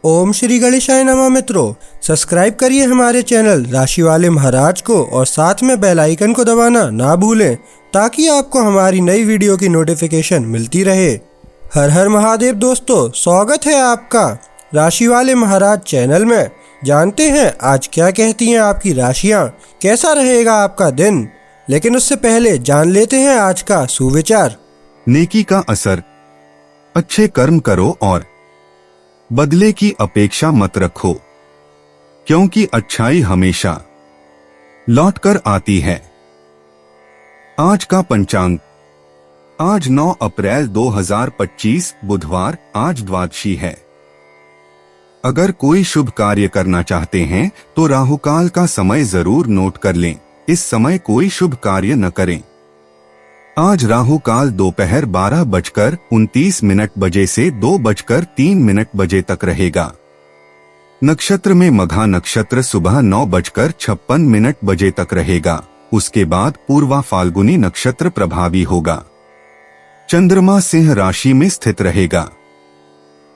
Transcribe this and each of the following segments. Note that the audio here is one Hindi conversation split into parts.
ओम श्री गणेशाय नमः। मित्रों, सब्सक्राइब करिए हमारे चैनल राशि वाले महाराज को और साथ में बेल आइकन को दबाना ना भूलें ताकि आपको हमारी नई वीडियो की नोटिफिकेशन मिलती रहे। हर हर महादेव दोस्तों, स्वागत है आपका राशि वाले महाराज चैनल में। जानते हैं आज क्या कहती हैं आपकी राशियां, कैसा रहेगा आपका दिन। लेकिन उससे पहले जान लेते हैं आज का सुविचार। नेकी का असर। अच्छे कर्म करो और बदले की अपेक्षा मत रखो, क्योंकि अच्छाई हमेशा लौटकर आती है। आज का पंचांग। आज 9 अप्रैल 2025 बुधवार, आज द्वादशी है। अगर कोई शुभ कार्य करना चाहते हैं तो राहुकाल का समय जरूर नोट कर लें। इस समय कोई शुभ कार्य न करें। आज राहु काल दोपहर 12:29 बजे से 2:03 बजे तक रहेगा। नक्षत्र में मघा नक्षत्र सुबह 9:56 बजे तक रहेगा। उसके बाद पूर्वा फाल्गुनी नक्षत्र प्रभावी होगा। चंद्रमा सिंह राशि में स्थित रहेगा।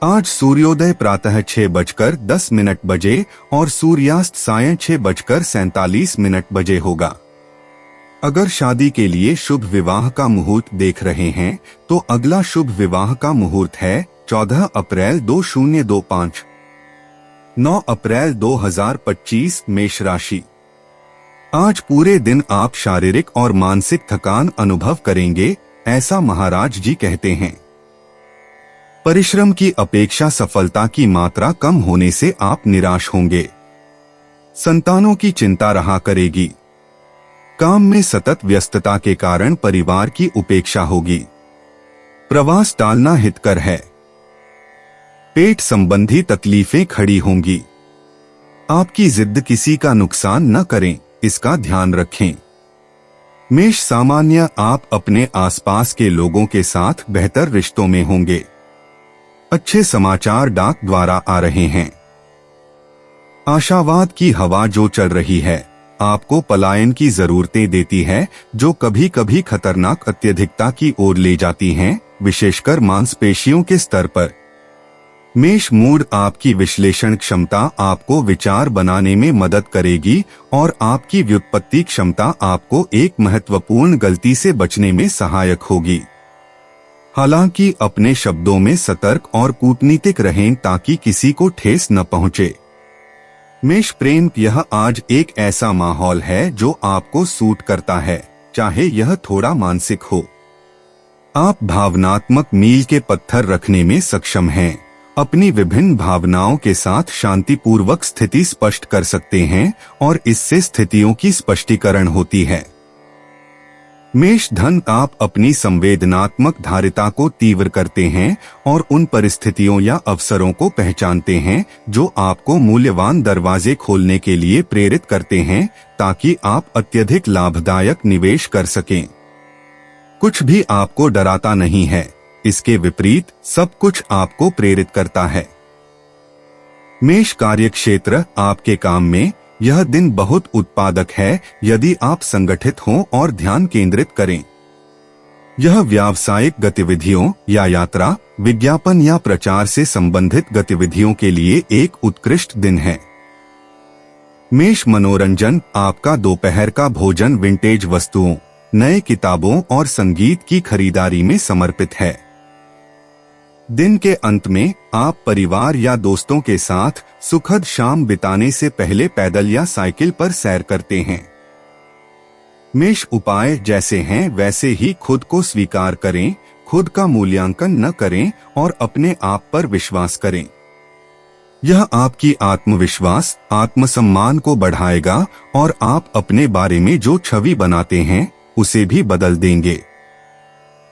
आज सूर्योदय प्रातः 6:10 बजे और सूर्यास्त सायं 6:47 बजे होगा। अगर शादी के लिए शुभ विवाह का मुहूर्त देख रहे हैं तो अगला शुभ विवाह का मुहूर्त है 14 अप्रैल 2025। 9 अप्रैल 2025 मेष राशि। आज पूरे दिन आप शारीरिक और मानसिक थकान अनुभव करेंगे, ऐसा महाराज जी कहते हैं। परिश्रम की अपेक्षा सफलता की मात्रा कम होने से आप निराश होंगे। संतानों की चिंता रहा करेगी। काम में सतत व्यस्तता के कारण परिवार की उपेक्षा होगी। प्रवास टालना हितकर है। पेट संबंधी तकलीफें खड़ी होंगी। आपकी जिद किसी का नुकसान न करें, इसका ध्यान रखें। मेष सामान्य आप अपने आसपास के लोगों के साथ बेहतर रिश्तों में होंगे। अच्छे समाचार डाक द्वारा आ रहे हैं। आशावाद की हवा जो चल रही है आपको पलायन की जरूरतें देती है, जो कभी कभी खतरनाक अत्यधिकता की ओर ले जाती हैं, विशेषकर मांसपेशियों के स्तर पर। मेष मूड आपकी विश्लेषण क्षमता आपको विचार बनाने में मदद करेगी और आपकी व्युत्पत्ति क्षमता आपको एक महत्वपूर्ण गलती से बचने में सहायक होगी। हालांकि अपने शब्दों में सतर्क और कूटनीतिक रहें ताकि किसी को ठेस न पहुंचे। मेष प्रेम। यह आज एक ऐसा माहौल है जो आपको सूट करता है, चाहे यह थोड़ा मानसिक हो। आप भावनात्मक मील के पत्थर रखने में सक्षम हैं। अपनी विभिन्न भावनाओं के साथ शांतिपूर्वक स्थिति स्पष्ट कर सकते हैं और इससे स्थितियों की स्पष्टीकरण होती है। मेष धन। आप अपनी संवेदनात्मक धारिता को तीव्र करते हैं और उन परिस्थितियों या अवसरों को पहचानते हैं जो आपको मूल्यवान दरवाजे खोलने के लिए प्रेरित करते हैं, ताकि आप अत्यधिक लाभदायक निवेश कर सकें। कुछ भी आपको डराता नहीं है, इसके विपरीत सब कुछ आपको प्रेरित करता है। मेष कार्यक्षेत्र। आपके काम में यह दिन बहुत उत्पादक है यदि आप संगठित हों और ध्यान केंद्रित करें। यह व्यावसायिक गतिविधियों या यात्रा, विज्ञापन या प्रचार से संबंधित गतिविधियों के लिए एक उत्कृष्ट दिन है। मेष मनोरंजन। आपका दोपहर का भोजन विंटेज वस्तुओं, नए किताबों और संगीत की खरीदारी में समर्पित है। दिन के अंत में आप परिवार या दोस्तों के साथ सुखद शाम बिताने से पहले पैदल या साइकिल पर सैर करते हैं। मेष उपाय जैसे हैं वैसे ही खुद को स्वीकार करें, खुद का मूल्यांकन न करें और अपने आप पर विश्वास करें। यह आपकी आत्मविश्वास, आत्मसम्मान को बढ़ाएगा और आप अपने बारे में जो छवि बनाते हैं उसे भी बदल देंगे।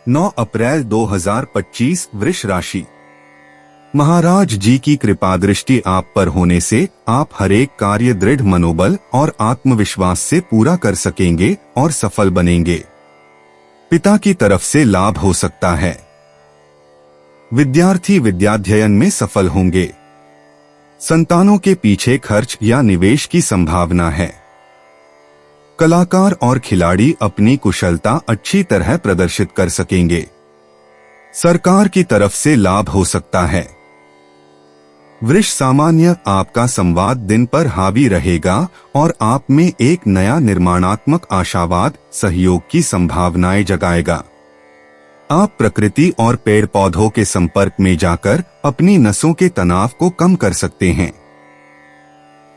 9 अप्रैल 2025 वृष राशि। महाराज जी की कृपा दृष्टि आप पर होने से आप हर एक कार्य दृढ़ मनोबल और आत्मविश्वास से पूरा कर सकेंगे और सफल बनेंगे। पिता की तरफ से लाभ हो सकता है। विद्यार्थी विद्याध्ययन में सफल होंगे। संतानों के पीछे खर्च या निवेश की संभावना है। कलाकार और खिलाड़ी अपनी कुशलता अच्छी तरह प्रदर्शित कर सकेंगे। सरकार की तरफ से लाभ हो सकता है। वृष सामान्य, आपका संवाद दिन पर हावी रहेगा और आप में एक नया निर्माणात्मक आशावाद, सहयोग की संभावनाएं जगाएगा। आप प्रकृति और पेड़ पौधों के संपर्क में जाकर अपनी नसों के तनाव को कम कर सकते हैं।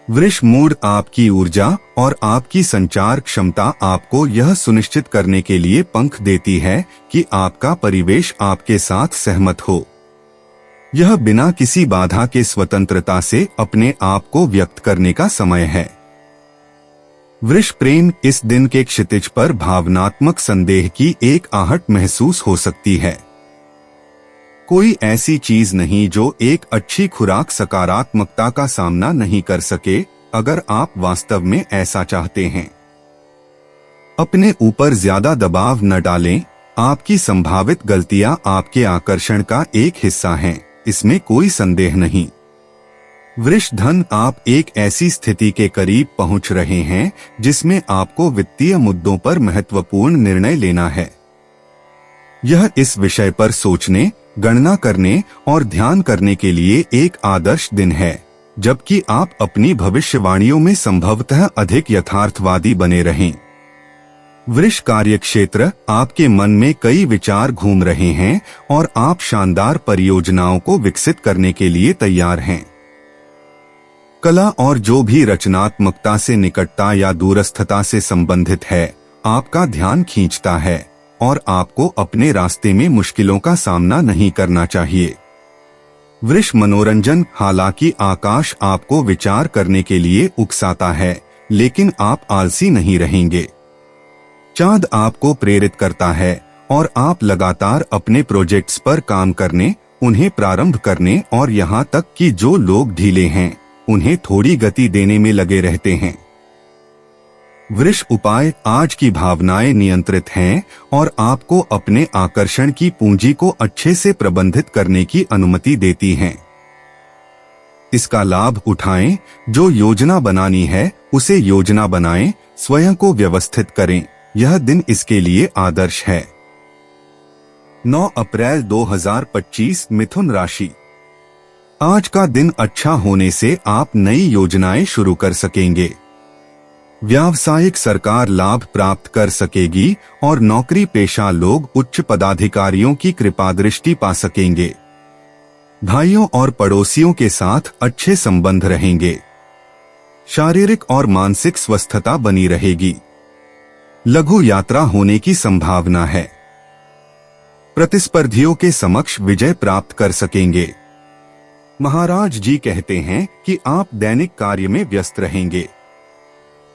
वृष मूड आपकी ऊर्जा और आपकी संचार क्षमता आपको यह सुनिश्चित करने के लिए पंख देती है कि आपका परिवेश आपके साथ सहमत हो। यह बिना किसी बाधा के स्वतंत्रता से अपने आप को व्यक्त करने का समय है। वृष प्रेम, इस दिन के क्षितिज पर भावनात्मक संदेह की एक आहट महसूस हो सकती है। कोई ऐसी चीज नहीं जो एक अच्छी खुराक सकारात्मकता का सामना नहीं कर सके, अगर आप वास्तव में ऐसा चाहते हैं। अपने ऊपर ज्यादा दबाव न डालें। आपकी संभावित गलतियां आपके आकर्षण का एक हिस्सा हैं, इसमें कोई संदेह नहीं। वृष धन, आप एक ऐसी स्थिति के करीब पहुंच रहे हैं जिसमें आपको वित्तीय मुद्दों पर महत्वपूर्ण निर्णय लेना है। यह इस विषय पर सोचने, गणना करने और ध्यान करने के लिए एक आदर्श दिन है, जबकि आप अपनी भविष्यवाणियों में संभवतः अधिक यथार्थवादी बने रहें। वृष कार्यक्षेत्र, आपके मन में कई विचार घूम रहे हैं और आप शानदार परियोजनाओं को विकसित करने के लिए तैयार हैं। कला और जो भी रचनात्मकता से निकटता या दूरस्थता से संबंधित है, आपका ध्यान खींचता है और आपको अपने रास्ते में मुश्किलों का सामना नहीं करना चाहिए। वृष मनोरंजन, हालांकि आकाश आपको विचार करने के लिए उकसाता है, लेकिन आप आलसी नहीं रहेंगे। चांद आपको प्रेरित करता है और आप लगातार अपने प्रोजेक्ट्स पर काम करने, उन्हें प्रारंभ करने और यहाँ तक कि जो लोग ढीले हैं उन्हें थोड़ी गति देने में लगे रहते हैं। वृष उपाय, आज की भावनाएं नियंत्रित हैं और आपको अपने आकर्षण की पूंजी को अच्छे से प्रबंधित करने की अनुमति देती हैं। इसका लाभ उठाएं। जो योजना बनानी है उसे योजना बनाएं, स्वयं को व्यवस्थित करें। यह दिन इसके लिए आदर्श है। 9 अप्रैल 2025, मिथुन राशि। आज का दिन अच्छा होने से आप नई योजनाएं शुरू कर सकेंगे। व्यावसायिक सरकार लाभ प्राप्त कर सकेगी और नौकरी पेशा लोग उच्च पदाधिकारियों की कृपा दृष्टि पा सकेंगे। भाइयों और पड़ोसियों के साथ अच्छे संबंध रहेंगे। शारीरिक और मानसिक स्वस्थता बनी रहेगी। लघु यात्रा होने की संभावना है। प्रतिस्पर्धियों के समक्ष विजय प्राप्त कर सकेंगे। महाराज जी कहते हैं कि आप दैनिक कार्य में व्यस्त रहेंगे।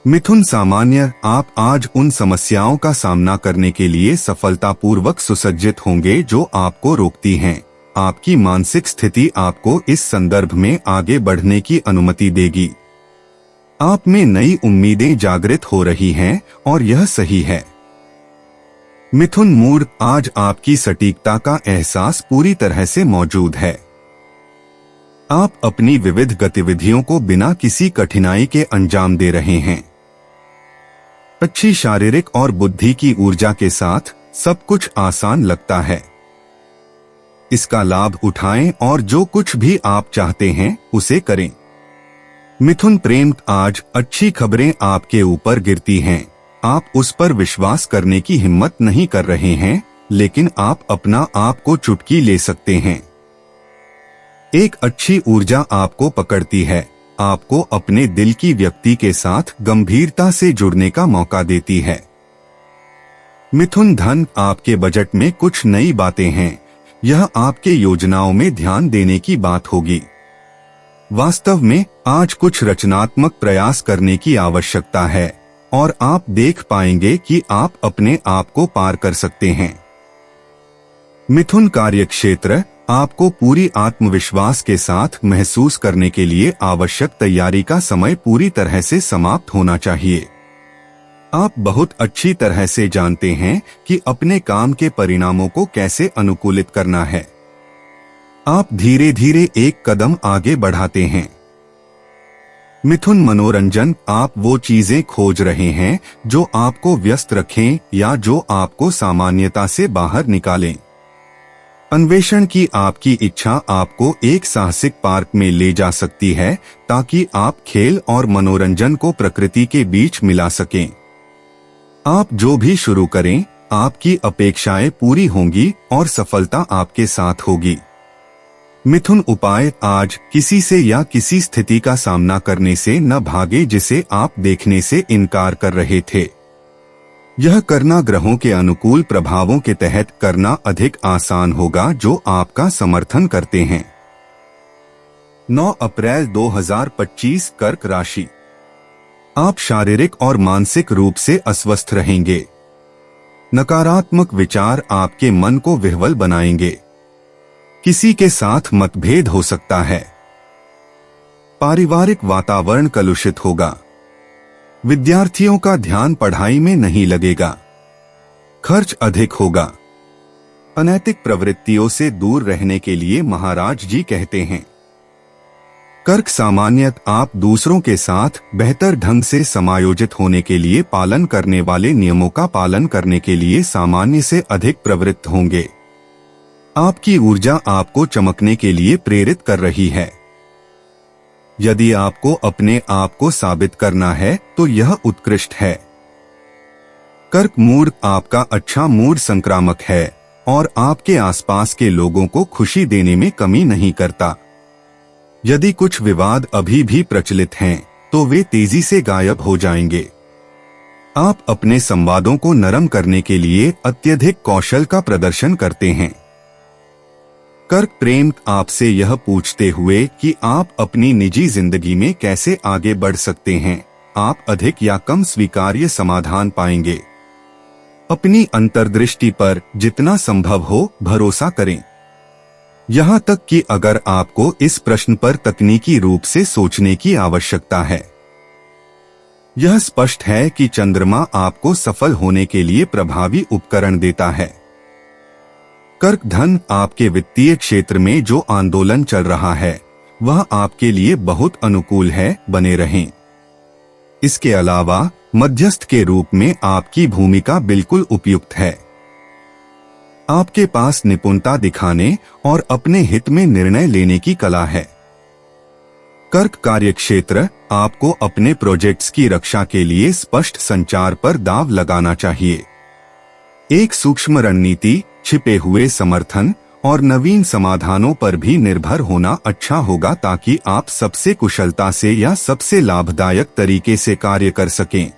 मिथुन सामान्य, आप आज उन समस्याओं का सामना करने के लिए सफलतापूर्वक सुसज्जित होंगे जो आपको रोकती हैं। आपकी मानसिक स्थिति आपको इस संदर्भ में आगे बढ़ने की अनुमति देगी। आप में नई उम्मीदें जागृत हो रही हैं और यह सही है। मिथुन मूड, आज आपकी सटीकता का एहसास पूरी तरह से मौजूद है। आप अपनी विविध गतिविधियों को बिना किसी कठिनाई के अंजाम दे रहे हैं। अच्छी शारीरिक और बुद्धि की ऊर्जा के साथ सब कुछ आसान लगता है। इसका लाभ उठाएं और जो कुछ भी आप चाहते हैं उसे करें। मिथुन प्रेम, आज अच्छी खबरें आपके ऊपर गिरती हैं। आप उस पर विश्वास करने की हिम्मत नहीं कर रहे हैं, लेकिन आप अपना आप को चुटकी ले सकते हैं। एक अच्छी ऊर्जा आपको पकड़ती है, आपको अपने दिल की व्यक्ति के साथ गंभीरता से जुड़ने का मौका देती है। मिथुन धन, आपके बजट में कुछ नई बातें हैं। यह आपके योजनाओं में ध्यान देने की बात होगी। वास्तव में आज कुछ रचनात्मक प्रयास करने की आवश्यकता है और आप देख पाएंगे कि आप अपने आप को पार कर सकते हैं। मिथुन कार्यक्षेत्र, आपको पूरी आत्मविश्वास के साथ महसूस करने के लिए आवश्यक तैयारी का समय पूरी तरह से समाप्त होना चाहिए। आप बहुत अच्छी तरह से जानते हैं कि अपने काम के परिणामों को कैसे अनुकूलित करना है। आप धीरे धीरे एक कदम आगे बढ़ाते हैं। मिथुन मनोरंजन, आप वो चीजें खोज रहे हैं जो आपको व्यस्त रखें या जो आपको सामान्यता से बाहर निकालें। अन्वेषण की आपकी इच्छा आपको एक साहसिक पार्क में ले जा सकती है ताकि आप खेल और मनोरंजन को प्रकृति के बीच मिला सकें। आप जो भी शुरू करें, आपकी अपेक्षाएं पूरी होंगी और सफलता आपके साथ होगी। मिथुन उपाय: आज किसी से या किसी स्थिति का सामना करने से न भागे जिसे आप देखने से इनकार कर रहे थे। यह करना ग्रहों के अनुकूल प्रभावों के तहत करना अधिक आसान होगा जो आपका समर्थन करते हैं। 9 अप्रैल 2025 कर्क राशि। आप शारीरिक और मानसिक रूप से अस्वस्थ रहेंगे। नकारात्मक विचार आपके मन को विह्वल बनाएंगे। किसी के साथ मतभेद हो सकता है। पारिवारिक वातावरण कलुषित होगा। विद्यार्थियों का ध्यान पढ़ाई में नहीं लगेगा। खर्च अधिक होगा। अनैतिक प्रवृत्तियों से दूर रहने के लिए महाराज जी कहते हैं। कर्क सामान्यत आप दूसरों के साथ बेहतर ढंग से समायोजित होने के लिए पालन करने वाले नियमों का पालन करने के लिए सामान्य से अधिक प्रवृत्त होंगे। आपकी ऊर्जा आपको चमकने के लिए प्रेरित कर रही है। यदि आपको अपने आप को साबित करना है तो यह उत्कृष्ट है। कर्क मूड: आपका अच्छा मूड संक्रामक है और आपके आसपास के लोगों को खुशी देने में कमी नहीं करता। यदि कुछ विवाद अभी भी प्रचलित हैं, तो वे तेजी से गायब हो जाएंगे। आप अपने संवादों को नरम करने के लिए अत्यधिक कौशल का प्रदर्शन करते हैं। कर्क प्रेम: आपसे यह पूछते हुए कि आप अपनी निजी जिंदगी में कैसे आगे बढ़ सकते हैं, आप अधिक या कम स्वीकार्य समाधान पाएंगे। अपनी अंतर्दृष्टि पर जितना संभव हो भरोसा करें। यहाँ तक कि अगर आपको इस प्रश्न पर तकनीकी रूप से सोचने की आवश्यकता है। यह स्पष्ट है कि चंद्रमा आपको सफल होने के लिए प्रभावी उपकरण देता है। कर्क धन: आपके वित्तीय क्षेत्र में जो आंदोलन चल रहा है वह आपके लिए बहुत अनुकूल है, बने रहें। इसके अलावा मध्यस्थ के रूप में आपकी भूमिका बिल्कुल उपयुक्त है। आपके पास निपुणता दिखाने और अपने हित में निर्णय लेने की कला है। कर्क कार्यक्षेत्र: आपको अपने प्रोजेक्ट्स की रक्षा के लिए स्पष्ट संचार पर दांव लगाना चाहिए। एक सूक्ष्म रणनीति, छिपे हुए समर्थन और नवीन समाधानों पर भी निर्भर होना अच्छा होगा ताकि आप सबसे कुशलता से या सबसे लाभदायक तरीके से कार्य कर सकें।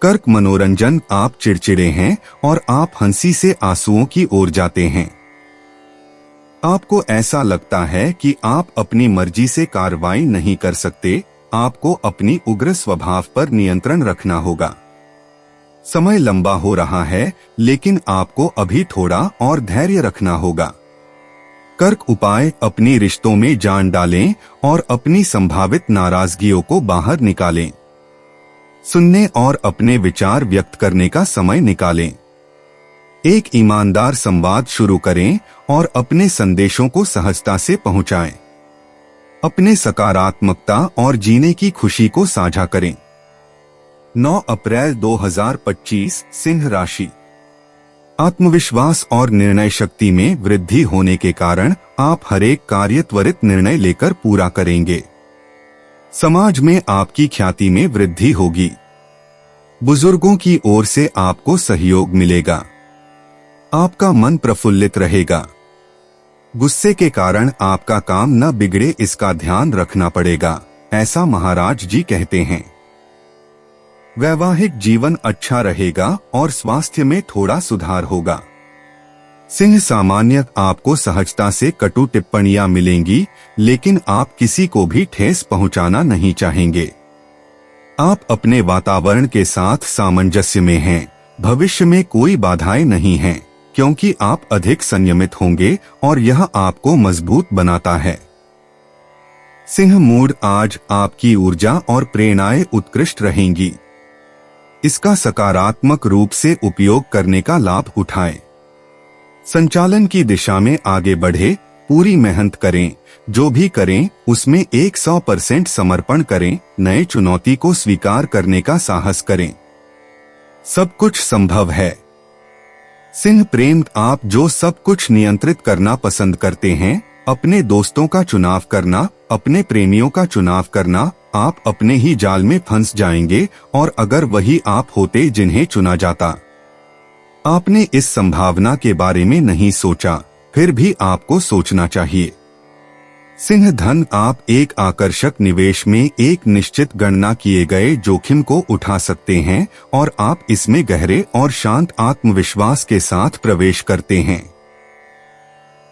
कर्क मनोरंजन: आप चिड़चिड़े हैं और आप हंसी से आंसुओं की ओर जाते हैं। आपको ऐसा लगता है कि आप अपनी मर्जी से कार्रवाई नहीं कर सकते। आपको अपनी उग्र स्वभाव पर नियंत्रण रखना होगा। समय लंबा हो रहा है, लेकिन आपको अभी थोड़ा और धैर्य रखना होगा। कर्क उपाय: अपनी रिश्तों में जान डालें और अपनी संभावित नाराजगियों को बाहर निकालें। सुनने और अपने विचार व्यक्त करने का समय निकालें। एक ईमानदार संवाद शुरू करें और अपने संदेशों को सहजता से पहुंचाएं। अपने सकारात्मकता और जीने की खुशी को साझा करें। 9 अप्रैल 2025 सिंह राशि। आत्मविश्वास और निर्णय शक्ति में वृद्धि होने के कारण आप हरेक कार्य त्वरित निर्णय लेकर पूरा करेंगे। समाज में आपकी ख्याति में वृद्धि होगी। बुजुर्गों की ओर से आपको सहयोग मिलेगा। आपका मन प्रफुल्लित रहेगा। गुस्से के कारण आपका काम न बिगड़े इसका ध्यान रखना पड़ेगा, ऐसा महाराज जी कहते हैं। वैवाहिक जीवन अच्छा रहेगा और स्वास्थ्य में थोड़ा सुधार होगा। सिंह सामान्य आपको सहजता से कटु टिप्पणियां मिलेंगी, लेकिन आप किसी को भी ठेस पहुंचाना नहीं चाहेंगे। आप अपने वातावरण के साथ सामंजस्य में हैं। भविष्य में कोई बाधाएं नहीं हैं, क्योंकि आप अधिक संयमित होंगे और यह आपको मजबूत बनाता है। सिंह मूड: आज आपकी ऊर्जा और प्रेरणाएं उत्कृष्ट रहेंगी। इसका सकारात्मक रूप से उपयोग करने का लाभ उठाएं। संचालन की दिशा में आगे बढ़े, पूरी मेहनत करें। जो भी करें उसमें 100% समर्पण करें। नए चुनौती को स्वीकार करने का साहस करें। सब कुछ संभव है। सिंह प्रेम, आप जो सब कुछ नियंत्रित करना पसंद करते हैं, अपने दोस्तों का चुनाव करना, अपने प्रेमियों का चुनाव करना, आप अपने ही जाल में फंस जाएंगे। और अगर वही आप होते जिन्हें चुना जाता। आपने इस संभावना के बारे में नहीं सोचा, फिर भी आपको सोचना चाहिए। सिंह धन, आप एक आकर्षक निवेश में एक निश्चित गणना किए गए जोखिम को उठा सकते हैं और आप इसमें गहरे और शांत आत्मविश्वास के साथ प्रवेश करते हैं।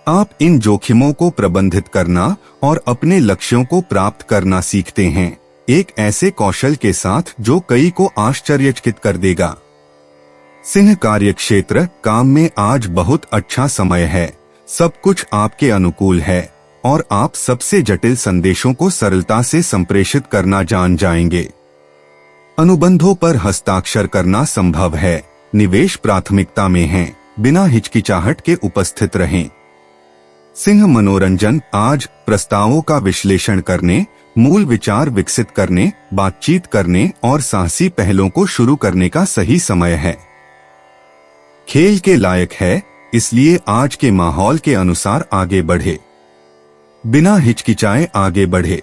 आप इन जोखिमों को प्रबंधित करना और अपने लक्ष्यों को प्राप्त करना सीखते हैं, एक ऐसे कौशल के साथ जो कई को आश्चर्यचकित कर देगा। सिंह कार्यक्षेत्र, काम में आज बहुत अच्छा समय है, सब कुछ आपके अनुकूल है और आप सबसे जटिल संदेशों को सरलता से संप्रेषित करना जान जाएंगे। अनुबंधों पर हस्ताक्षर करना संभव है, निवेश प्राथमिकता में है, बिना हिचकिचाहट के उपस्थित रहें। सिंह मनोरंजन, आज प्रस्तावों का विश्लेषण करने, मूल विचार विकसित करने, बातचीत करने और साहसी पहलों को शुरू करने का सही समय है। खेल के लायक है, इसलिए आज के माहौल के अनुसार आगे बढ़े, बिना हिचकिचाए आगे बढ़े।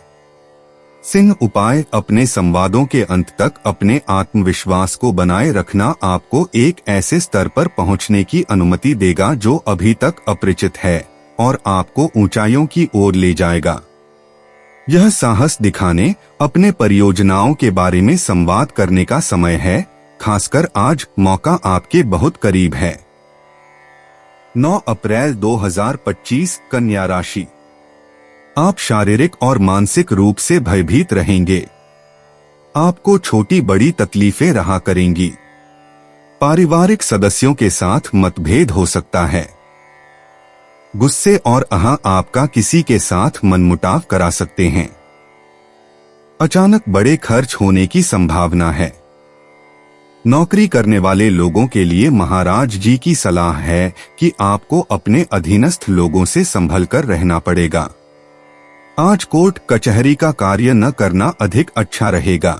सिंह उपाय, अपने संवादों के अंत तक अपने आत्मविश्वास को बनाए रखना आपको एक ऐसे स्तर पर पहुंचने की अनुमति देगा जो अभी तक अपरिचित है और आपको ऊंचाइयों की ओर ले जाएगा। यह साहस दिखाने, अपने परियोजनाओं के बारे में संवाद करने का समय है, खासकर आज मौका आपके बहुत करीब है। 9 अप्रैल 2025, कन्या राशि। आप शारीरिक और मानसिक रूप से भयभीत रहेंगे। आपको छोटी बड़ी तकलीफें रहा करेंगी। पारिवारिक सदस्यों के साथ मतभेद हो सकता है। गुस्से और आह आपका किसी के साथ मनमुटाव करा सकते हैं। अचानक बड़े खर्च होने की संभावना है। नौकरी करने वाले लोगों के लिए महाराज जी की सलाह है कि आपको अपने अधीनस्थ लोगों से संभल कर रहना पड़ेगा। आज कोर्ट कचहरी का कार्य न करना अधिक अच्छा रहेगा।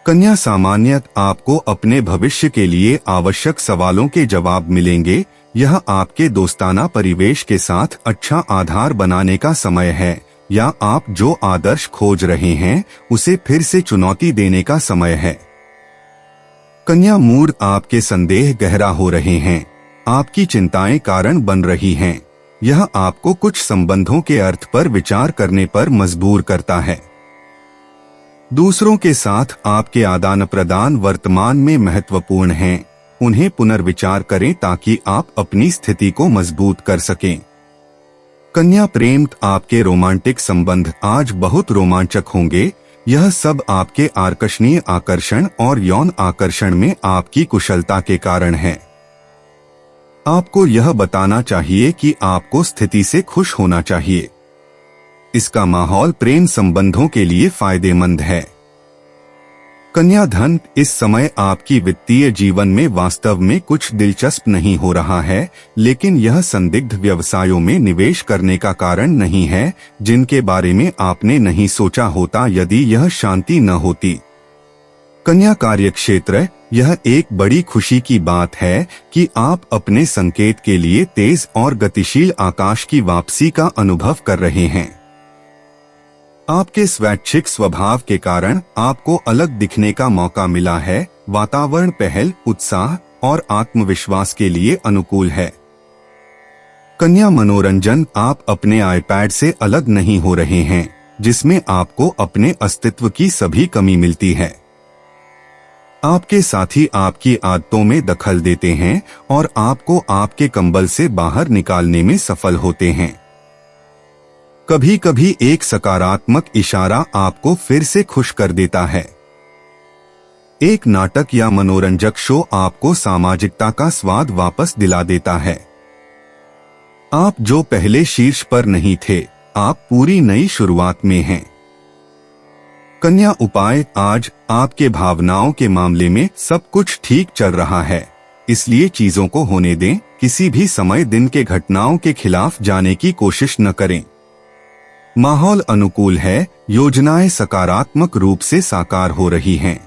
कन्या सामान्य, आपको अपने भविष्य के लिए आवश्यक सवालों के जवाब मिलेंगे। यह आपके दोस्ताना परिवेश के साथ अच्छा आधार बनाने का समय है, या आप जो आदर्श खोज रहे हैं उसे फिर से चुनौती देने का समय है। कन्या मूड, आपके संदेह गहरा हो रहे हैं, आपकी चिंताएं कारण बन रही हैं। यह आपको कुछ संबंधों के अर्थ पर विचार करने पर मजबूर करता है। दूसरों के साथ आपके आदान प्रदान वर्तमान में महत्वपूर्ण हैं, उन्हें पुनर्विचार करें ताकि आप अपनी स्थिति को मजबूत कर सकें। कन्या प्रेम, आपके रोमांटिक संबंध आज बहुत रोमांचक होंगे। यह सब आपके आकर्षणीय आकर्षण और यौन आकर्षण में आपकी कुशलता के कारण है। आपको यह बताना चाहिए कि आपको स्थिति से खुश होना चाहिए। इसका माहौल प्रेम संबंधों के लिए फायदेमंद है। कन्या धन, इस समय आपकी वित्तीय जीवन में वास्तव में कुछ दिलचस्प नहीं हो रहा है, लेकिन यह संदिग्ध व्यवसायों में निवेश करने का कारण नहीं है जिनके बारे में आपने नहीं सोचा होता यदि यह शांति न होती। कन्या कार्यक्षेत्र, यह एक बड़ी खुशी की बात है कि आप अपने संकेत के लिए तेज और गतिशील आकाश की वापसी का अनुभव कर रहे हैं। आपके स्वैच्छिक स्वभाव के कारण आपको अलग दिखने का मौका मिला है। वातावरण पहल, उत्साह और आत्मविश्वास के लिए अनुकूल है। कन्या मनोरंजन, आप अपने आईपैड से अलग नहीं हो रहे हैं, जिसमें आपको अपने अस्तित्व की सभी कमी मिलती है। आपके साथी आपकी आदतों में दखल देते हैं और आपको आपके कंबल से बाहर निकालने में सफल होते हैं। कभी कभी एक सकारात्मक इशारा आपको फिर से खुश कर देता है। एक नाटक या मनोरंजक शो आपको सामाजिकता का स्वाद वापस दिला देता है। आप जो पहले शीर्ष पर नहीं थे, आप पूरी नई शुरुआत में हैं। कन्या उपाय, आज आपके भावनाओं के मामले में सब कुछ ठीक चल रहा है, इसलिए चीजों को होने दें। किसी भी समय दिन के घटनाओं के खिलाफ जाने की कोशिश न करें। माहौल अनुकूल है, योजनाएं सकारात्मक रूप से साकार हो रही हैं।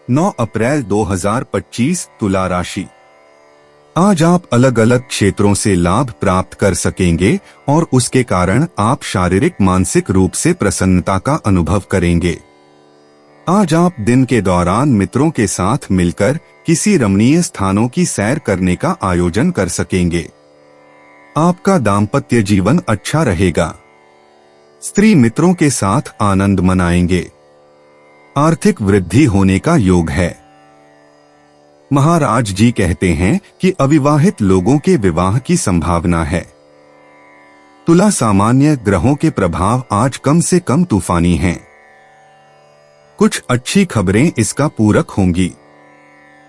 9 अप्रैल 2025, तुला राशि। आज आप अलग अलग क्षेत्रों से लाभ प्राप्त कर सकेंगे और उसके कारण आप शारीरिक मानसिक रूप से प्रसन्नता का अनुभव करेंगे। आज आप दिन के दौरान मित्रों के साथ मिलकर किसी रमणीय स्थानों की सैर करने का आयोजन कर सकेंगे। आपका दाम्पत्य जीवन अच्छा रहेगा। स्त्री मित्रों के साथ आनंद मनाएंगे। आर्थिक वृद्धि होने का योग है। महाराज जी कहते हैं कि अविवाहित लोगों के विवाह की संभावना है। तुला सामान्य ग्रहों के प्रभाव आज कम से कम तूफानी हैं। कुछ अच्छी खबरें इसका पूरक होंगी।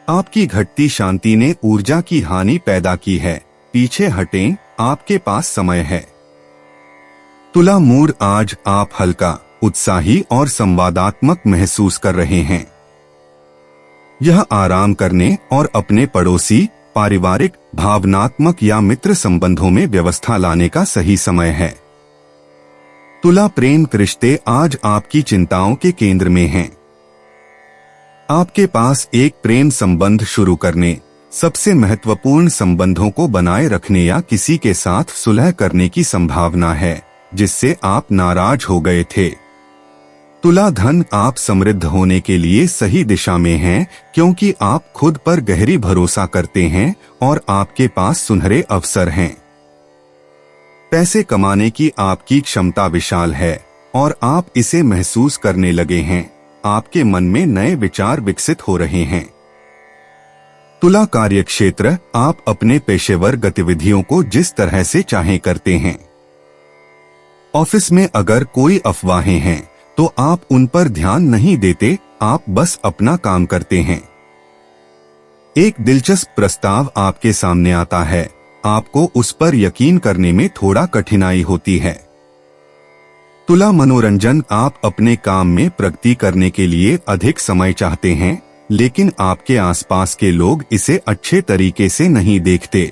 आपकी घटती शांति ने ऊर्जा की हानि पैदा की है। पीछे हटें, आपके पास समय है। तुला मूड आज आप हल्का, उत्साही और संवादात्मक महसूस कर रहे हैं। यह आराम करने और अपने पड़ोसी, पारिवारिक, भावनात्मक या मित्र संबंधों में व्यवस्था लाने का सही समय है। तुला प्रेम रिश्ते आज आपकी चिंताओं के केंद्र में हैं। आपके पास एक प्रेम संबंध शुरू करने, सबसे महत्वपूर्ण संबंधों को बनाए रखने या किसी के साथ सुलह करने की संभावना है जिससे आप नाराज हो गए थे। तुला धन आप समृद्ध होने के लिए सही दिशा में हैं क्योंकि आप खुद पर गहरी भरोसा करते हैं और आपके पास सुनहरे अवसर हैं। पैसे कमाने की आपकी क्षमता विशाल है और आप इसे महसूस करने लगे हैं। आपके मन में नए विचार विकसित हो रहे हैं। तुला कार्यक्षेत्र आप अपने पेशेवर गतिविधियों को जिस तरह से चाहें करते हैं। ऑफिस में अगर कोई अफवाहें हैं तो आप उन पर ध्यान नहीं देते, आप बस अपना काम करते हैं। एक दिलचस्प प्रस्ताव आपके सामने आता है। आपको उस पर यकीन करने में थोड़ा कठिनाई होती है। तुला मनोरंजन आप अपने काम में प्रगति करने के लिए अधिक समय चाहते हैं, लेकिन आपके आसपास के लोग इसे अच्छे तरीके से नहीं देखते।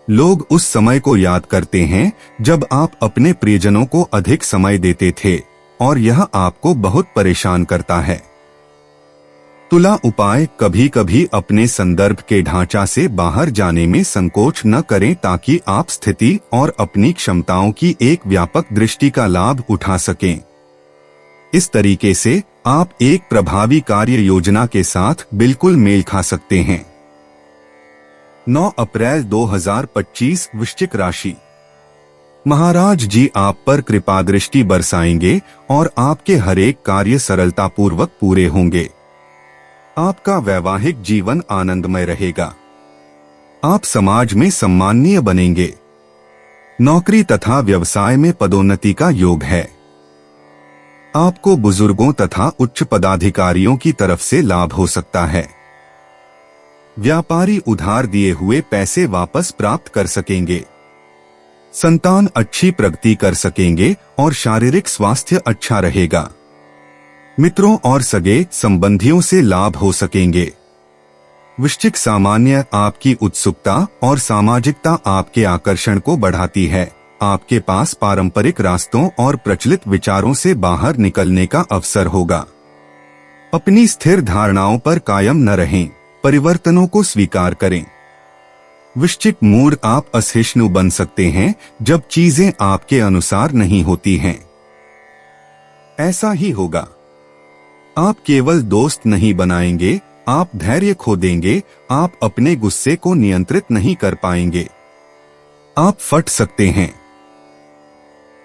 लोग उस समय को याद करते हैं जब आप अपने प्रियजनों को अधिक समय देते थे और यह आपको बहुत परेशान करता है। तुला उपाय कभी कभी अपने संदर्भ के ढांचा से बाहर जाने में संकोच न करें ताकि आप स्थिति और अपनी क्षमताओं की एक व्यापक दृष्टि का लाभ उठा सकें। इस तरीके से आप एक प्रभावी कार्य योजना के साथ बिल्कुल मेल खा सकते हैं। 9 अप्रैल 2025 वृश्चिक राशि। महाराज जी आप पर कृपा दृष्टि बरसाएंगे और आपके हर एक कार्य सरलतापूर्वक पूरे होंगे। आपका वैवाहिक जीवन आनंदमय रहेगा। आप समाज में सम्माननीय बनेंगे। नौकरी तथा व्यवसाय में पदोन्नति का योग है। आपको बुजुर्गों तथा उच्च पदाधिकारियों की तरफ से लाभ हो सकता है। व्यापारी उधार दिए हुए पैसे वापस प्राप्त कर सकेंगे। संतान अच्छी प्रगति कर सकेंगे और शारीरिक स्वास्थ्य अच्छा रहेगा। मित्रों और सगे संबंधियों से लाभ हो सकेंगे। वृश्चिक सामान्य आपकी उत्सुकता और सामाजिकता आपके आकर्षण को बढ़ाती है। आपके पास पारंपरिक रास्तों और प्रचलित विचारों से बाहर निकलने का अवसर होगा। अपनी स्थिर धारणाओं पर कायम न रहें, परिवर्तनों को स्वीकार करें। वृश्चिक मूड आप असहिष्णु बन सकते हैं जब चीजें आपके अनुसार नहीं होती हैं। ऐसा ही होगा। आप केवल दोस्त नहीं बनाएंगे, आप धैर्य खो देंगे। आप अपने गुस्से को नियंत्रित नहीं कर पाएंगे। आप फट सकते हैं।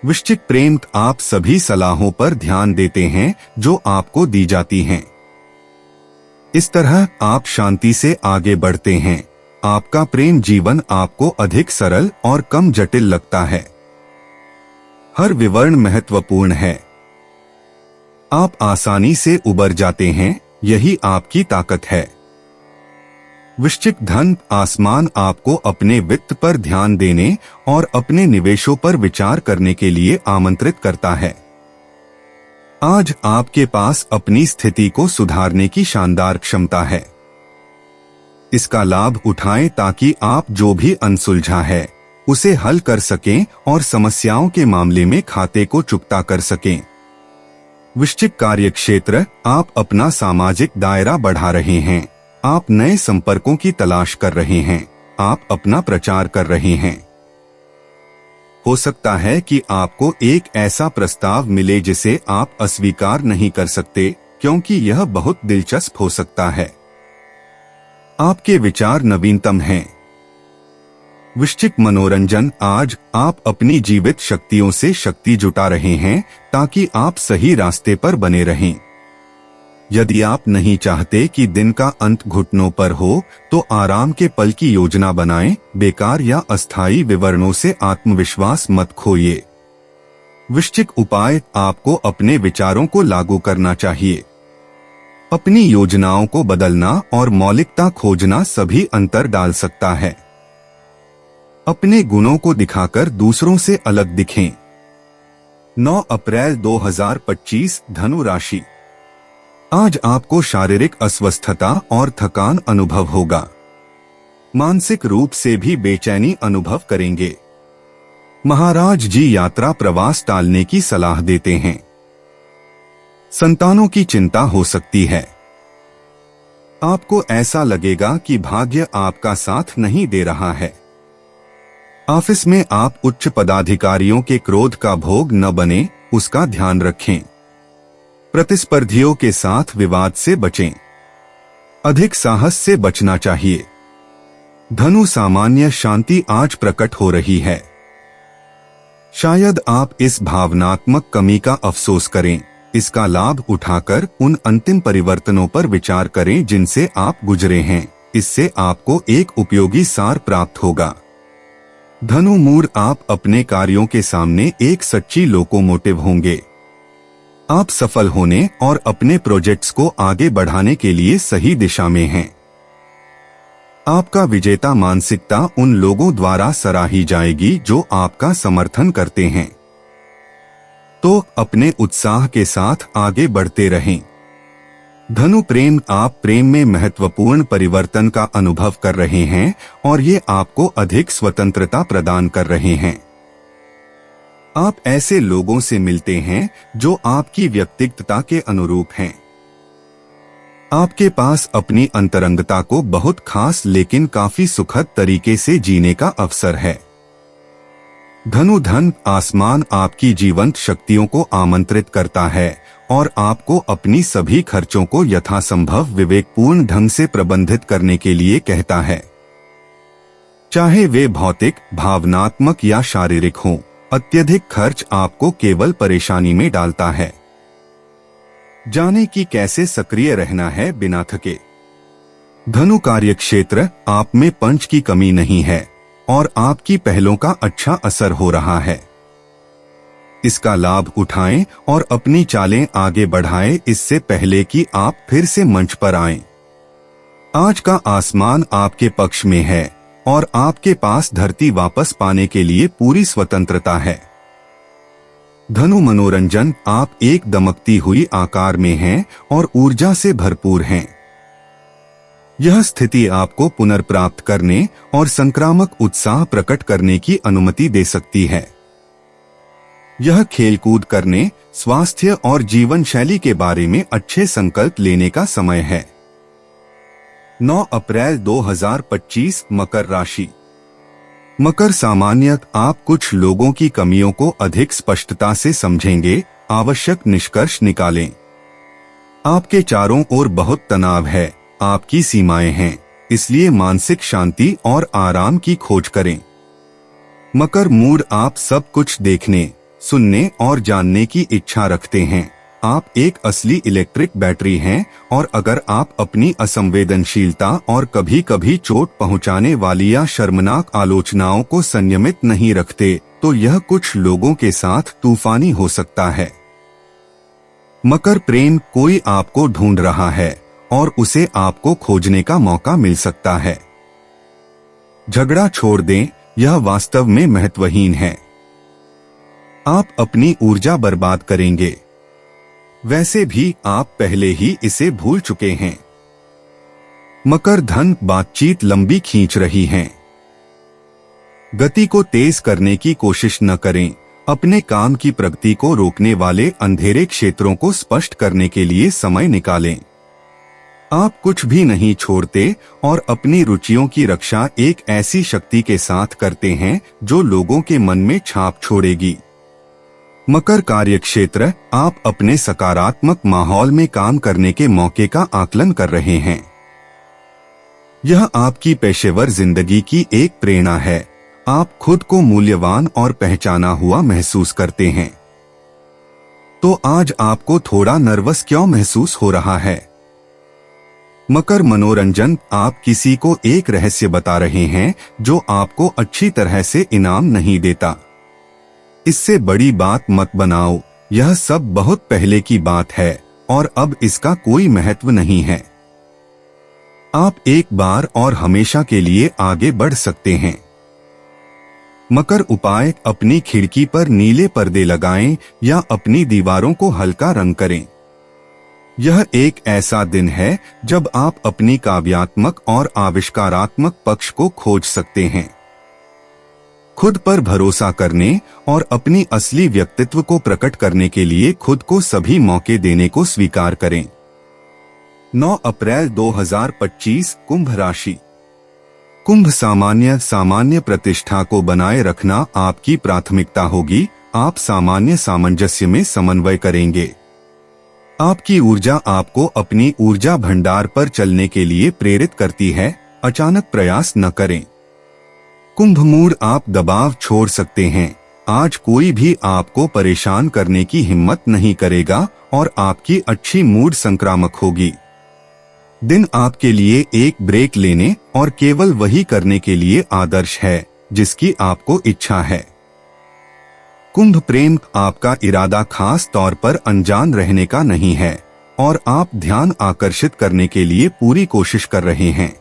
वृश्चिक प्रेम आप सभी सलाहों पर ध्यान देते हैं जो आपको दी जाती हैं। इस तरह आप शांति से आगे बढ़ते हैं। आपका प्रेम जीवन आपको अधिक सरल और कम जटिल लगता है। हर विवरण महत्वपूर्ण है। आप आसानी से उबर जाते हैं, यही आपकी ताकत है। वृश्चिक धन आसमान आपको अपने वित्त पर ध्यान देने और अपने निवेशों पर विचार करने के लिए आमंत्रित करता है। आज आपके पास अपनी स्थिति को सुधारने की शानदार क्षमता है। इसका लाभ उठाएं ताकि आप जो भी अनसुलझा है उसे हल कर सकें और समस्याओं के मामले में खाते को चुकता कर सकें। वृश्चिक कार्यक्षेत्र आप अपना सामाजिक दायरा बढ़ा रहे हैं। आप नए संपर्कों की तलाश कर रहे हैं। आप अपना प्रचार कर रहे हैं। हो सकता है कि आपको एक ऐसा प्रस्ताव मिले जिसे आप अस्वीकार नहीं कर सकते, क्योंकि यह बहुत दिलचस्प हो सकता है। आपके विचार नवीनतम हैं। वृश्चिक मनोरंजन। आज आप अपनी जीवित शक्तियों से शक्ति जुटा रहे हैं ताकि आप सही रास्ते पर बने रहें। यदि आप नहीं चाहते कि दिन का अंत घुटनों पर हो, तो आराम के पल की योजना बनाएं। बेकार या अस्थायी विवरणों से आत्मविश्वास मत खोइए। वृश्चिक उपाय। आपको अपने विचारों को लागू करना चाहिए। अपनी योजनाओं को बदलना और मौलिकता खोजना सभी अंतर डाल सकता है। अपने गुणों को दिखाकर दूसरों से अलग दिखें। 9 अप्रैल 2025 धनु राशि। आज आपको शारीरिक अस्वस्थता और थकान अनुभव होगा। मानसिक रूप से भी बेचैनी अनुभव करेंगे। महाराज जी यात्रा प्रवास टालने की सलाह देते हैं। संतानों की चिंता हो सकती है। आपको ऐसा लगेगा कि भाग्य आपका साथ नहीं दे रहा है। ऑफिस में आप उच्च पदाधिकारियों के क्रोध का भोग न बने, उसका ध्यान रखें। प्रतिस्पर्धियों के साथ विवाद से बचें। अधिक साहस से बचना चाहिए। धनु सामान्य शांति आज प्रकट हो रही है। शायद आप इस भावनात्मक कमी का अफसोस करें। इसका लाभ उठाकर उन अंतिम परिवर्तनों पर विचार करें जिनसे आप गुजरे हैं। इससे आपको एक उपयोगी सार प्राप्त होगा। धनु मूड। आप अपने कार्यों के सामने एक सच्ची लोकोमोटिव होंगे। आप सफल होने और अपने प्रोजेक्ट्स को आगे बढ़ाने के लिए सही दिशा में हैं। आपका विजेता मानसिकता उन लोगों द्वारा सराही जाएगी जो आपका समर्थन करते हैं। तो अपने उत्साह के साथ आगे बढ़ते रहें। धनु प्रेम। आप प्रेम में महत्वपूर्ण परिवर्तन का अनुभव कर रहे हैं और ये आपको अधिक स्वतंत्रता प्रदान कर रहे हैं। आप ऐसे लोगों से मिलते हैं जो आपकी व्यक्तित्वता के अनुरूप हैं। आपके पास अपनी अंतरंगता को बहुत खास लेकिन काफी सुखद तरीके से जीने का अवसर है। धनु धन। आसमान आपकी जीवंत शक्तियों को आमंत्रित करता है और आपको अपनी सभी खर्चों को यथासंभव विवेकपूर्ण ढंग से प्रबंधित करने के लिए कहता है। चाहे वे भौतिक, भावनात्मक या शारीरिक हों, अत्यधिक खर्च आपको केवल परेशानी में डालता है। जाने कि कैसे सक्रिय रहना है बिना थके। धनु कार्यक्षेत्र। आप में पंच की कमी नहीं है और आपकी पहलों का अच्छा असर हो रहा है। इसका लाभ उठाएं और अपनी चालें आगे बढ़ाएं इससे पहले कि आप फिर से मंच पर आएं। आज का आसमान आपके पक्ष में है और आपके पास धरती वापस पाने के लिए पूरी स्वतंत्रता है। धनु मनोरंजन। आप एक दमकती हुई आकार में हैं और ऊर्जा से भरपूर हैं। यह स्थिति आपको पुनर्प्राप्त करने और संक्रामक उत्साह प्रकट करने की अनुमति दे सकती है। यह खेलकूद करने, स्वास्थ्य और जीवन शैली के बारे में अच्छे संकल्प लेने का समय है। 9 अप्रैल 2025 मकर राशि। मकर सामान्य। आप कुछ लोगों की कमियों को अधिक स्पष्टता से समझेंगे। आवश्यक निष्कर्ष निकालें। आपके चारों ओर बहुत तनाव है। आपकी सीमाएं हैं, इसलिए मानसिक शांति और आराम की खोज करें। मकर मूड। आप सब कुछ देखने, सुनने और जानने की इच्छा रखते हैं। आप एक असली इलेक्ट्रिक बैटरी हैं और अगर आप अपनी असंवेदनशीलता और कभी कभी चोट पहुंचाने वाली या शर्मनाक आलोचनाओं को संयमित नहीं रखते, तो यह कुछ लोगों के साथ तूफानी हो सकता है। मकर प्रेम। कोई आपको ढूंढ रहा है और उसे आपको खोजने का मौका मिल सकता है। झगड़ा छोड़ दें, यह वास्तव में महत्वहीन है। आप अपनी ऊर्जा बर्बाद करेंगे। वैसे भी आप पहले ही इसे भूल चुके हैं। मकर धन। बातचीत लंबी खींच रही है। गति को तेज करने की कोशिश न करें। अपने काम की प्रगति को रोकने वाले अंधेरे क्षेत्रों को स्पष्ट करने के लिए समय निकालें। आप कुछ भी नहीं छोड़ते और अपनी रुचियों की रक्षा एक ऐसी शक्ति के साथ करते हैं जो लोगों के मन में छाप छोड़ेगी। मकर कार्यक्षेत्र, आप अपने सकारात्मक माहौल में काम करने के मौके का आकलन कर रहे हैं। यह आपकी पेशेवर जिंदगी की एक प्रेरणा है। आप खुद को मूल्यवान और पहचाना हुआ महसूस करते हैं। तो आज आपको थोड़ा नर्वस क्यों महसूस हो रहा है? मकर मनोरंजन, आप किसी को एक रहस्य बता रहे हैं जो आपको अच्छी तरह से इनाम नहीं देता। इससे बड़ी बात मत बनाओ, यह सब बहुत पहले की बात है और अब इसका कोई महत्व नहीं है। आप एक बार और हमेशा के लिए आगे बढ़ सकते हैं। मकर उपाय, अपनी खिड़की पर नीले पर्दे लगाएं या अपनी दीवारों को हल्का रंग करें। यह एक ऐसा दिन है जब आप अपनी काव्यात्मक और आविष्कारात्मक पक्ष को खोज सकते हैं। खुद पर भरोसा करने और अपनी असली व्यक्तित्व को प्रकट करने के लिए खुद को सभी मौके देने को स्वीकार करें। 9 अप्रैल 2025, कुंभ राशि। कुंभ, सामान्य प्रतिष्ठा को बनाए रखना आपकी प्राथमिकता होगी। आप सामान्य सामंजस्य में समन्वय करेंगे। आपकी ऊर्जा आपको अपनी ऊर्जा भंडार पर चलने के लिए प्रेरित करती है। अचानक प्रयास न करें। कुंभ मूड, आप दबाव छोड़ सकते हैं। आज कोई भी आपको परेशान करने की हिम्मत नहीं करेगा और आपकी अच्छी मूड संक्रामक होगी। दिन आपके लिए एक ब्रेक लेने और केवल वही करने के लिए आदर्श है जिसकी आपको इच्छा है। कुंभ प्रेम, आपका इरादा खास तौर पर अनजान रहने का नहीं है और आप ध्यान आकर्षित करने के लिए पूरी कोशिश कर रहे हैं।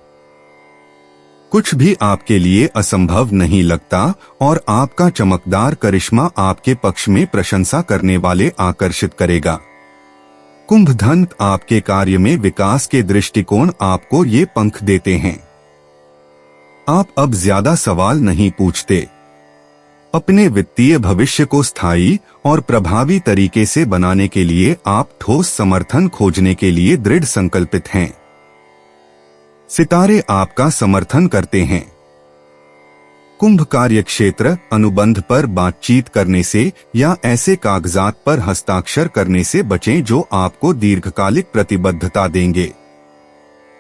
कुछ भी आपके लिए असंभव नहीं लगता और आपका चमकदार करिश्मा आपके पक्ष में प्रशंसा करने वाले आकर्षित करेगा। कुंभ धन, आपके कार्य में विकास के दृष्टिकोण आपको ये पंख देते हैं। आप अब ज्यादा सवाल नहीं पूछते। अपने वित्तीय भविष्य को स्थायी और प्रभावी तरीके से बनाने के लिए आप ठोस समर्थन खोजने के लिए दृढ़ संकल्पित हैं। सितारे आपका समर्थन करते हैं। कुंभ कार्यक्षेत्र, अनुबंध पर बातचीत करने से या ऐसे कागजात पर हस्ताक्षर करने से बचें जो आपको दीर्घकालिक प्रतिबद्धता देंगे।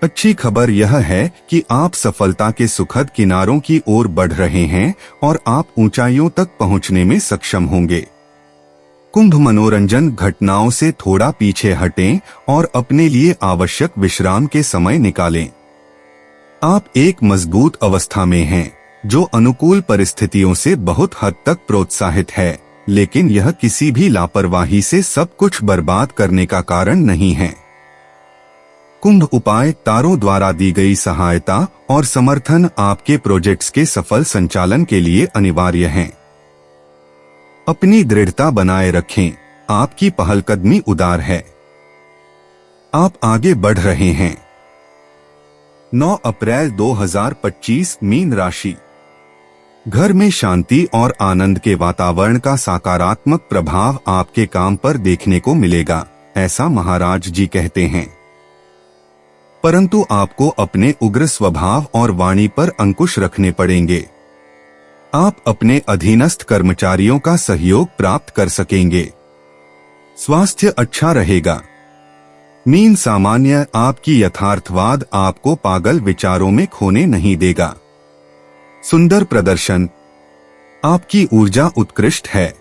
अच्छी खबर यह है कि आप सफलता के सुखद किनारों की ओर बढ़ रहे हैं और आप ऊंचाइयों तक पहुंचने में सक्षम होंगे। कुंभ मनोरंजन, घटनाओं से थोड़ा पीछे हटें और अपने लिए आवश्यक विश्राम के समय निकालें। आप एक मजबूत अवस्था में हैं, जो अनुकूल परिस्थितियों से बहुत हद तक प्रोत्साहित है, लेकिन यह किसी भी लापरवाही से सब कुछ बर्बाद करने का कारण नहीं है। कुंभ उपाय, तारों द्वारा दी गई सहायता और समर्थन आपके प्रोजेक्ट्स के सफल संचालन के लिए अनिवार्य हैं। अपनी दृढ़ता बनाए रखें, आपकी पहलकदमी उदार है। आप आगे बढ़ रहे हैं। 9 अप्रैल 2025, मीन राशि। घर में शांति और आनंद के वातावरण का सकारात्मक प्रभाव आपके काम पर देखने को मिलेगा, ऐसा महाराज जी कहते हैं। परंतु आपको अपने उग्र स्वभाव और वाणी पर अंकुश रखने पड़ेंगे। आप अपने अधीनस्थ कर्मचारियों का सहयोग प्राप्त कर सकेंगे। स्वास्थ्य अच्छा रहेगा। मीन सामान्य, आपकी यथार्थवाद आपको पागल विचारों में खोने नहीं देगा। सुंदर प्रदर्शन, आपकी ऊर्जा उत्कृष्ट है।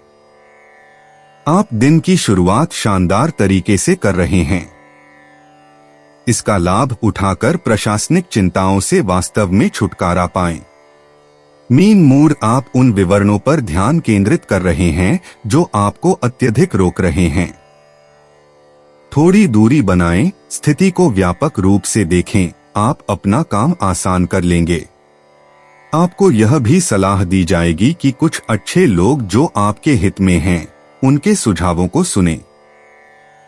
आप दिन की शुरुआत शानदार तरीके से कर रहे हैं। इसका लाभ उठाकर प्रशासनिक चिंताओं से वास्तव में छुटकारा पाएं। मीन मूड, आप उन विवरणों पर ध्यान केंद्रित कर रहे हैं जो आपको अत्यधिक रोक रहे हैं। थोड़ी दूरी बनाएं, स्थिति को व्यापक रूप से देखें, आप अपना काम आसान कर लेंगे। आपको यह भी सलाह दी जाएगी कि कुछ अच्छे लोग जो आपके हित में हैं, उनके सुझावों को सुनें।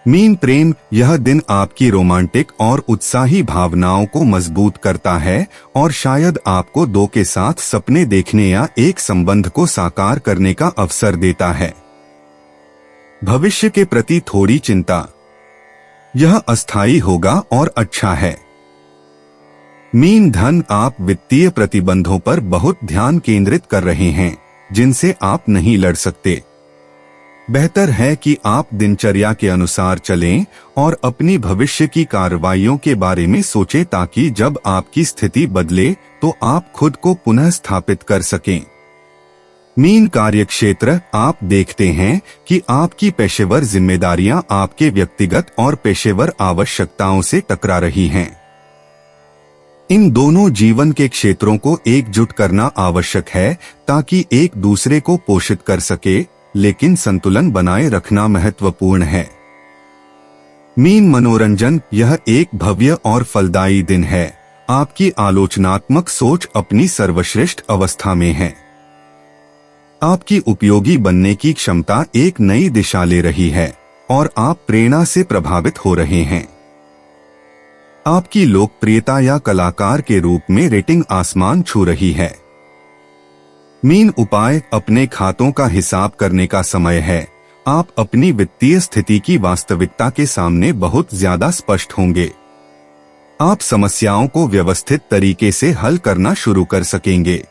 मीन प्रेम, यह दिन आपकी रोमांटिक और उत्साही भावनाओं को मजबूत करता है और शायद आपको दो के साथ सपने देखने या एक संबंध को साकार करने का अवसर देता है। भविष्य के प्रति थोड़ी चिंता, यह अस्थायी होगा और अच्छा है। मीन धन, आप वित्तीय प्रतिबंधों पर बहुत ध्यान केंद्रित कर रहे हैं जिनसे आप नहीं लड़ सकते। बेहतर है कि आप दिनचर्या के अनुसार चलें और अपनी भविष्य की कार्रवाइयों के बारे में सोचें ताकि जब आपकी स्थिति बदले तो आप खुद को पुनः स्थापित कर सकें। मीन कार्यक्षेत्र, आप देखते हैं कि आपकी पेशेवर जिम्मेदारियां आपके व्यक्तिगत और पेशेवर आवश्यकताओं से टकरा रही हैं। इन दोनों जीवन के क्षेत्रों को एकजुट करना आवश्यक है ताकि एक दूसरे को पोषित कर सके, लेकिन संतुलन बनाए रखना महत्वपूर्ण है। मीन मनोरंजन, यह एक भव्य और फलदायी दिन है। आपकी आलोचनात्मक सोच अपनी सर्वश्रेष्ठ अवस्था में है। आपकी उपयोगी बनने की क्षमता एक नई दिशा ले रही है और आप प्रेरणा से प्रभावित हो रहे हैं। आपकी लोकप्रियता या कलाकार के रूप में रेटिंग आसमान छू रही है। मीन उपाय, अपने खातों का हिसाब करने का समय है। आप अपनी वित्तीय स्थिति की वास्तविकता के सामने बहुत ज्यादा स्पष्ट होंगे। आप समस्याओं को व्यवस्थित तरीके से हल करना शुरू कर सकेंगे।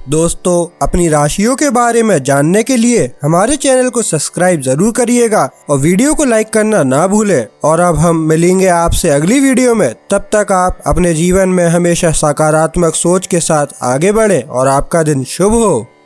दोस्तों, अपनी राशियों के बारे में जानने के लिए हमारे चैनल को सब्सक्राइब जरूर करिएगा और वीडियो को लाइक करना ना भूलें। और अब हम मिलेंगे आपसे अगली वीडियो में। तब तक आप अपने जीवन में हमेशा सकारात्मक सोच के साथ आगे बढ़ें और आपका दिन शुभ हो।